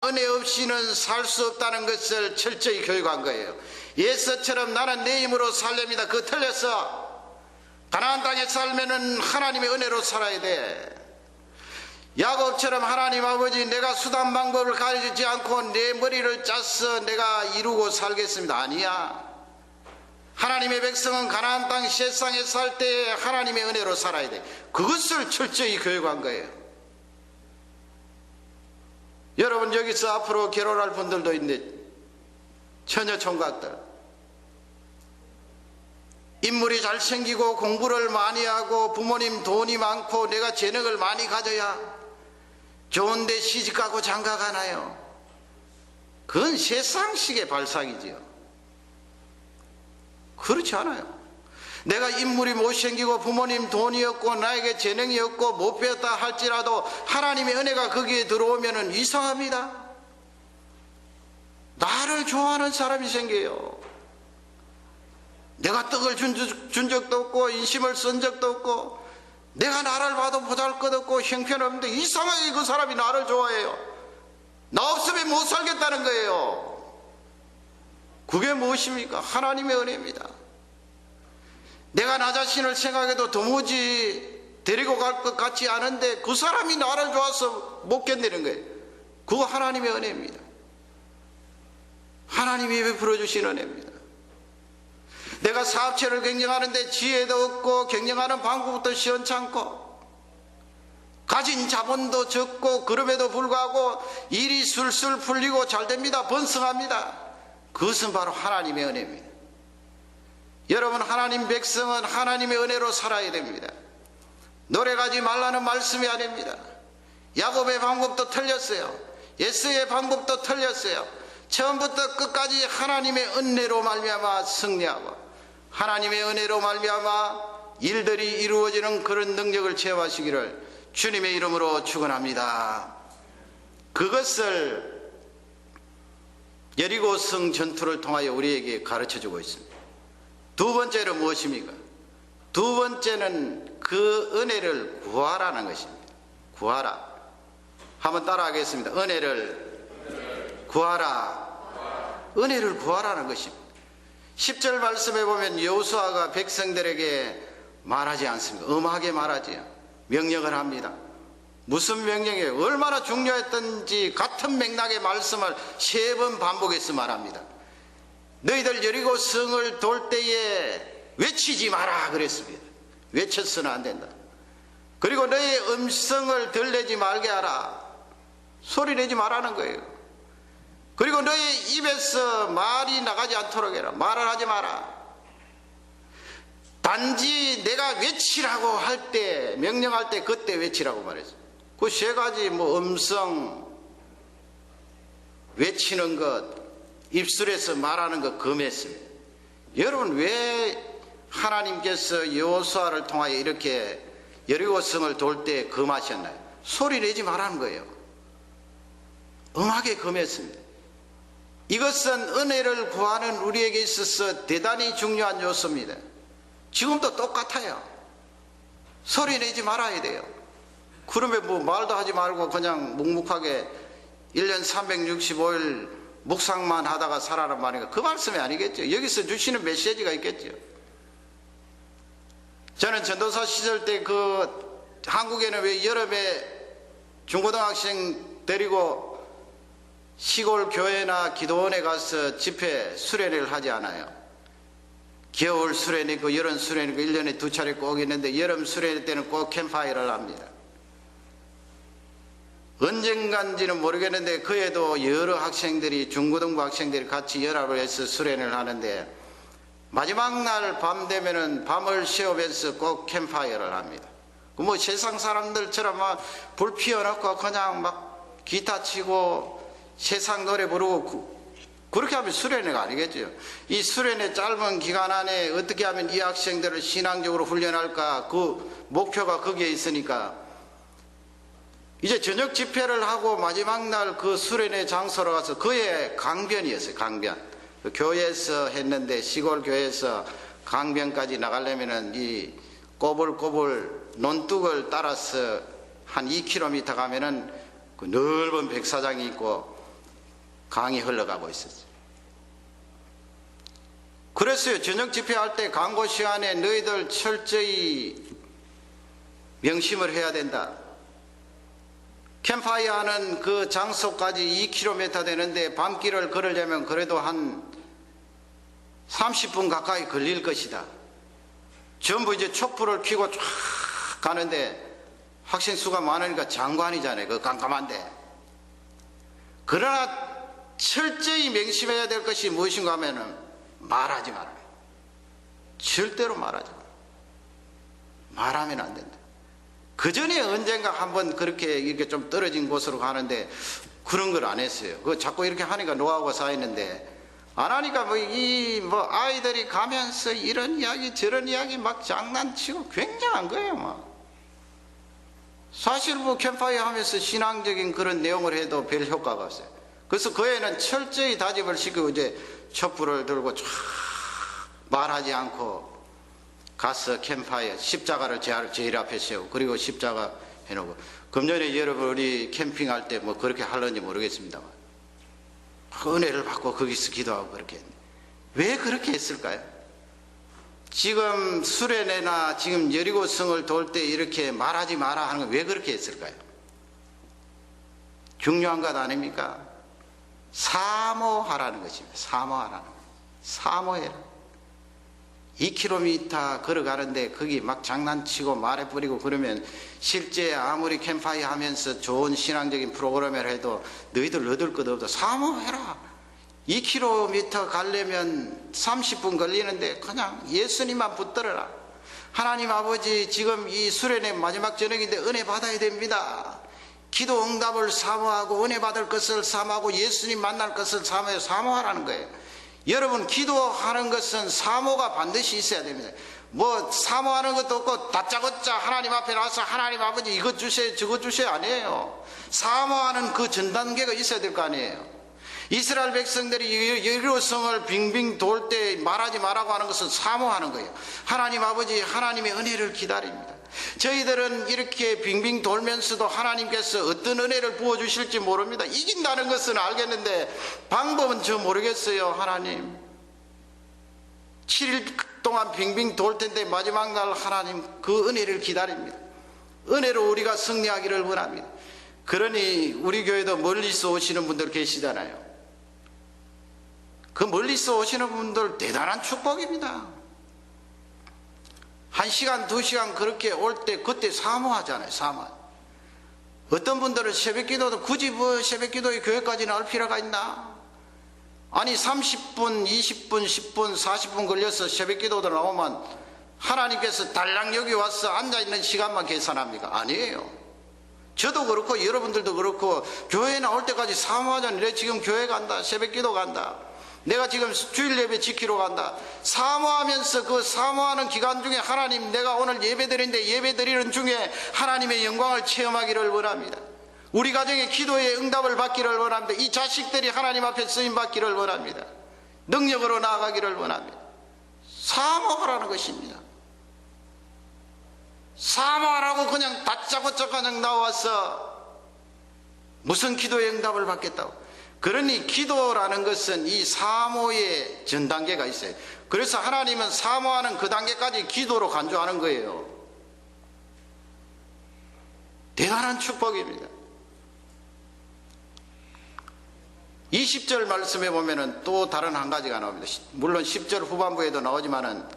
은혜 없이는 살 수 없다는 것을 철저히 교육한 거예요. 예서처럼 나는 내 힘으로 살렵니다. 그거 틀렸어. 가나안 땅에 살면은 하나님의 은혜로 살아야 돼. 야곱처럼 하나님 아버지 내가 수단 방법을 가르치지 않고 내 머리를 짜서 내가 이루고 살겠습니다. 아니야. 하나님의 백성은 가나안 땅 세상에 살 때 하나님의 은혜로 살아야 돼. 그것을 철저히 교육한 거예요. 여러분 여기서 앞으로 결혼할 분들도 있는데 처녀 총각들 인물이 잘생기고 공부를 많이 하고 부모님 돈이 많고 내가 재능을 많이 가져야 좋은데 시집가고 장가가나요? 그건 세상식의 발상이지요. 그렇지 않아요. 내가 인물이 못생기고 부모님 돈이 없고 나에게 재능이 없고 못 배웠다 할지라도 하나님의 은혜가 거기에 들어오면 이상합니다. 나를 좋아하는 사람이 생겨요. 내가 떡을 준 적도 없고 인심을 쓴 적도 없고 내가 나를 봐도 보잘것없고 형편없는데 이상하게 그 사람이 나를 좋아해요. 나 없으면 못 살겠다는 거예요. 그게 무엇입니까? 하나님의 은혜입니다. 내가 나 자신을 생각해도 도무지 데리고 갈 것 같지 않은데 그 사람이 나를 좋아서 못 견디는 거예요. 그거 하나님의 은혜입니다. 하나님이 베풀어 주신 은혜입니다. 내가 사업체를 경영하는데 지혜도 없고 경영하는 방법부터 시원찮고 가진 자본도 적고 그럼에도 불구하고 일이 술술 풀리고 잘 됩니다. 번성합니다. 그것은 바로 하나님의 은혜입니다. 여러분 하나님 백성은 하나님의 은혜로 살아야 됩니다. 노래가지 말라는 말씀이 아닙니다. 야곱의 방법도 틀렸어요. 예수의 방법도 틀렸어요. 처음부터 끝까지 하나님의 은혜로 말미암아 승리하고 하나님의 은혜로 말미암아 일들이 이루어지는 그런 능력을 체험하시기를 주님의 이름으로 축원합니다. 그것을 여리고성 전투를 통하여 우리에게 가르쳐주고 있습니다. 두 번째는 무엇입니까? 두 번째는 그 은혜를 구하라는 것입니다. 구하라. 한번 따라하겠습니다. 은혜를 구하라. 은혜를 구하라는 것입니다. 10절 말씀에 보면 여호수아가 백성들에게 말하지 않습니다. 엄하게 말하지요. 명령을 합니다. 무슨 명령이에요? 얼마나 중요했던지 같은 맥락의 말씀을 3번 반복해서 말합니다. 너희들 여리고 성을 돌 때에 외치지 마라 그랬습니다. 외쳤으면 안 된다. 그리고 너의 음성을 들내지 말게 하라. 소리 내지 말라는 거예요. 그리고 너의 입에서 말이 나가지 않도록 해라. 말을 하지 마라. 단지 내가 외치라고 할 때, 명령할 때 그때 외치라고 말했어요. 그 3가지 음성, 외치는 것, 입술에서 말하는 것 금했습니다. 여러분 왜 하나님께서 여호수아를 통하여 이렇게 여리고성을 돌 때 금하셨나요? 소리 내지 말라는 거예요. 엄하게 금했습니다. 이것은 은혜를 구하는 우리에게 있어서 대단히 중요한 요소입니다. 지금도 똑같아요. 소리 내지 말아야 돼요. 그러면 뭐 말도 하지 말고 그냥 묵묵하게 1년 365일 묵상만 하다가 살아란 말인가? 그 말씀이 아니겠죠. 여기서 주시는 메시지가 있겠죠. 저는 전도사 시절 때 한국에는 왜 여름에 중고등학생 데리고 시골 교회나 기도원에 가서 집회 수련회를 하지 않아요. 겨울 수련회 있고 여름 수련회 있고 1년에 2차례 꼭 있는데 여름 수련회 때는 꼭 캠프파이어를 합니다. 언젠간지는 모르겠는데 그에도 여러 학생들이 중고등부 학생들이 같이 연합을 해서 수련을 하는데 마지막 날 밤 되면은 밤을 새우면서 꼭 캠프파이어를 합니다. 뭐 세상 사람들처럼 막 불 피워놓고 그냥 막 기타 치고 세상 노래 부르고 그렇게 하면 수련회가 아니겠죠. 이 수련회 짧은 기간 안에 어떻게 하면 이 학생들을 신앙적으로 훈련할까 그 목표가 거기에 있으니까 이제 저녁 집회를 하고 마지막 날 그 수련회 장소로 가서 그의 강변이었어요. 강변. 그 교회에서 했는데 시골 교회에서 강변까지 나가려면은 이 꼬불꼬불 논둑을 따라서 한 2km 가면은 그 넓은 백사장이 있고 강이 흘러가고 있었어요. 그랬어요. 저녁 집회할 때 강고 시간에 너희들 철저히 명심을 해야 된다. 캠파이어 하는 그 장소까지 2km 되는데 밤길을 걸으려면 그래도 한 30분 가까이 걸릴 것이다. 전부 이제 촛불을 켜고 쫙 가는데 학생 수가 많으니까 장관이잖아요. 그 깜깜한데. 그러나 철저히 명심해야 될 것이 무엇인가 하면은 말하지 마라. 절대로 말하지 마라. 말하면 안 된다. 그 전에 언젠가 한번 그렇게 이렇게 좀 떨어진 곳으로 가는데 그런 걸 안 했어요. 그 자꾸 이렇게 하니까 노하우가 쌓이는데 안 하니까 아이들이 가면서 이런 이야기 저런 이야기 막 장난치고 굉장한 거예요. 막. 사실 캠파이어 하면서 신앙적인 그런 내용을 해도 별 효과가 없어요. 그래서 그 애는 철저히 다짐을 시키고 이제 촛불을 들고 쫙 말하지 않고 가서 캠파이어 십자가를 제일 앞에 세우고 그리고 십자가 해놓고 금년에 여러분 우리 캠핑할 때 그렇게 하려는지 모르겠습니다만 은혜를 받고 거기서 기도하고 그렇게 했는데 왜 그렇게 했을까요? 지금 수레네나 지금 여리고성을 돌 때 이렇게 말하지 마라 하는 건 왜 그렇게 했을까요? 중요한 것 아닙니까? 사모하라는 것입니다. 사모하라는 것. 사모해라. 2km 걸어가는데 거기 막 장난치고 말해 뿌리고 그러면 실제 아무리 캠파이어 하면서 좋은 신앙적인 프로그램을 해도 너희들 얻을 것 없다. 사모해라. 2km 가려면 30분 걸리는데 그냥 예수님만 붙들어라. 하나님 아버지 지금 이 수련회 마지막 저녁인데 은혜 받아야 됩니다. 기도 응답을 사모하고 은혜 받을 것을 사모하고 예수님 만날 것을 사모하라는 거예요. 여러분 기도하는 것은 사모가 반드시 있어야 됩니다. 사모하는 것도 없고 다짜고짜 하나님 앞에 나와서 하나님 아버지 이것 주세요 저것 주세요 아니에요. 사모하는 그 전 단계가 있어야 될 거 아니에요. 이스라엘 백성들이 여리고성을 빙빙 돌 때 말하지 말라고 하는 것은 사모하는 거예요. 하나님 아버지 하나님의 은혜를 기다립니다. 저희들은 이렇게 빙빙 돌면서도 하나님께서 어떤 은혜를 부어주실지 모릅니다. 이긴다는 것은 알겠는데 방법은 저 모르겠어요. 하나님 7일 동안 빙빙 돌 텐데 마지막 날 하나님 그 은혜를 기다립니다. 은혜로 우리가 승리하기를 원합니다. 그러니 우리 교회도 멀리서 오시는 분들 계시잖아요. 그 멀리서 오시는 분들 대단한 축복입니다. 1시간 2시간 그렇게 올 때 그때 사모하잖아요. 사모. 어떤 분들은 새벽기도도 굳이 새벽기도에 교회까지 나올 필요가 있나? 아니 30분 20분 10분 40분 걸려서 새벽기도도 나오면 하나님께서 달랑 여기 와서 앉아있는 시간만 계산합니까? 아니에요. 저도 그렇고 여러분들도 그렇고 교회 나올 때까지 사모하잖아요. 내가 지금 교회 간다. 새벽기도 간다. 내가 지금 주일 예배 지키러 간다. 사모하면서 그 사모하는 기간 중에 하나님 내가 오늘 예배 드리는데 예배 드리는 중에 하나님의 영광을 체험하기를 원합니다. 우리 가정의 기도의 응답을 받기를 원합니다. 이 자식들이 하나님 앞에 쓰임 받기를 원합니다. 능력으로 나아가기를 원합니다. 사모하라는 것입니다. 사모하라고 그냥 다짜고짜 그냥 나와서 무슨 기도의 응답을 받겠다고. 그러니 기도라는 것은 이 사모의 전 단계가 있어요. 그래서 하나님은 사모하는 그 단계까지 기도로 간주하는 거예요. 대단한 축복입니다. 20절 말씀에 보면은 또 다른 한 가지가 나옵니다. 물론 10절 후반부에도 나오지만은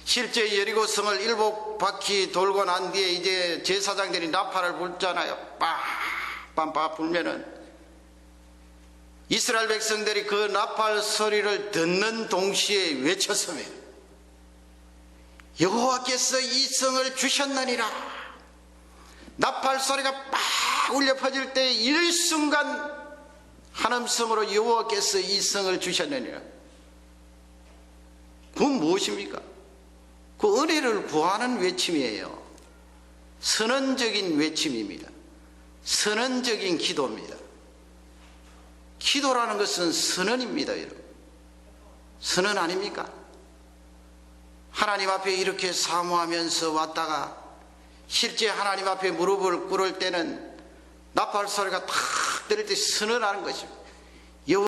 실제 여리고성을 7바퀴 돌고 난 뒤에 이제 제사장들이 나팔을 불잖아요. 빰빰빰 불면은 이스라엘 백성들이 그 나팔 소리를 듣는 동시에 외쳤으며 여호와께서 이 성을 주셨느니라. 나팔 소리가 막 울려 퍼질 때 일순간 한음성으로 여호와께서 이 성을 주셨느니라. 그건 무엇입니까? 그 은혜를 구하는 외침이에요. 선언적인 외침입니다. 선언적인 기도입니다. 기도라는 것은 선언입니다, 여러분. 선언 아닙니까? 하나님 앞에 이렇게 사모하면서 왔다가 실제 하나님 앞에 무릎을 꿇을 때는 나팔 소리가 탁 들릴 때 선언하는 것입니다.